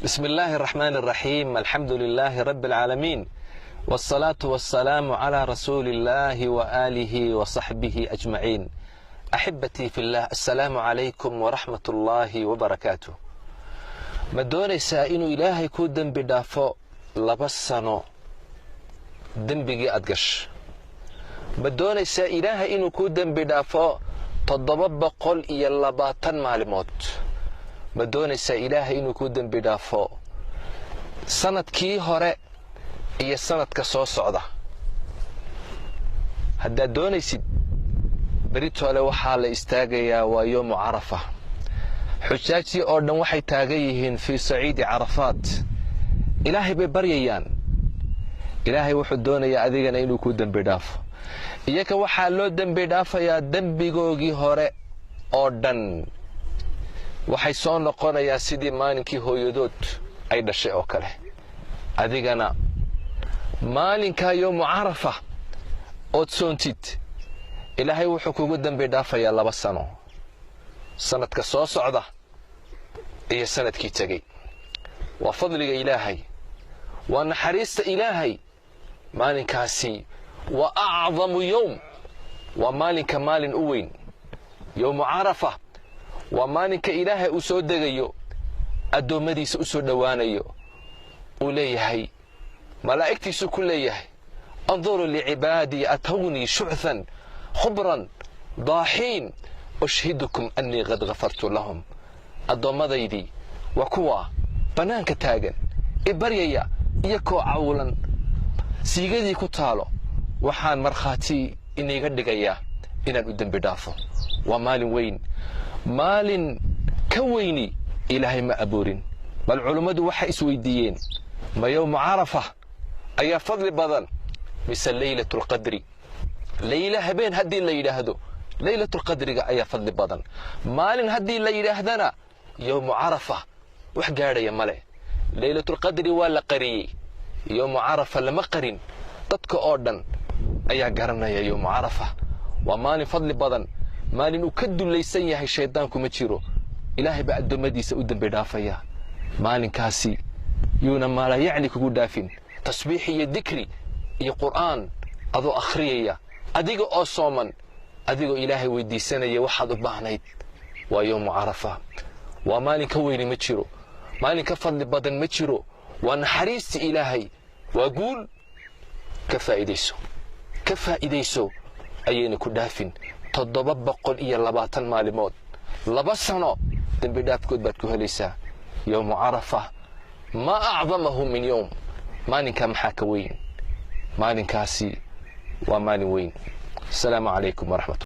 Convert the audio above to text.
بسم الله الرحمن الرحيم. الحمد لله رب العالمين، والصلاة والسلام على رسول الله وآله وصحبه أجمعين. أحبتي في الله، السلام عليكم ورحمة الله وبركاته. ما doonaysaa inuu ilaahay ku dambi dhaafo 2 sano dambigii aad gash. ma doonaysaa ilaahay inuu ku dambi dhaafo 720 maalmood. ma doonaysaa ilaahay inuu ku dambi dhaafo sanadkii hore iyo sanadka soo socda. haddaad doonaysid beritoole waxaa la istaagayaa waa yoomu carafa. xujaajii oo dhan waxay taagan yihiin fii saciidi carafaat. ilaahay bay baryayaan. ilaahay wuxuu doonayaa adigana inuu ku dambi dhaafo. iyaga waxaa loo dambi dhaafayaa dambigoogii hore oo dhan. waxay soo noqonayaa sidii maalinkii hooyadood ay dhashay oo kale. adigana maalinka yoomu carafa ood soontid, ilaahay wuxuu kugu dambi dhaafayaa 2 sano. sanadka soo socda iyo sanadkii tagay. waa fadliga ilaahay, waa naxariista ilaahay. maalinkaasi waa acdamu yowm. waa maalinka maalin u weyn. yowmu carafa waa maalinka ilaahay uu soo degayo, addoommadiisa u soo dhowaanayo. uu leeyahay, malaa'igtiisu ku leeyahay, anduruu licibaadii atwnii shuchan khubran daaxiin ushhidukum annii qad gafartu lahum. addoomadaydii waa kuwa bannaanka taagan ee baryaya iyakoo cawlan siigadii ku taalo. waxaan markhaati iniga dhigayaa inaan u dembi dhaafo. waa maalin weyn. maalin ka weyni ilaahay ma aboorin. bal culummadu waxay isweydiiyeen, ma yowmu carafa ayaa fadli badan mise laylatulqadri? layla habeen haddii la yidhaahdo laylatulqadriga ayaa fadli badan. maalin haddii la yidhaahdana yowmu carafa wax gaadhaya male. laylatulqadri waa la qariyey, yowmu carafa lama qarin. dadka oo dhan ayaa garanaya yowmu carafa. waa maalin fadli badan. maalin uu ka dulaysan yahay shaydaanku ma jiro. ilaahay baa addoommadiisa u dambi dhaafaya. maalinkaasi yuuna maala yacni kugu dhaafin. tasbiix iyo dikri iyo qur'aan adoo akhriyaya, adiga oo sooman, adigoo ilaahay weydiisanaya waxaad u baahnayd. waa yowmu carafa. waa maalin ka weyni ma jiro. maalin ka fadli badan ma jiro. waa naxariista ilaahay. waa guul. ka faa'iidayso. ka faa'iidayso ayayna ku dhaafin 720 maalmood. 2 sano dambi dhaafkood baad ku helaysaa. yowmu carafa ma acdamahu min yowm. maalinkaa maxaa ka weyn? maalinkaasi waa maalin weyn. asalaamu calaykum waraxmat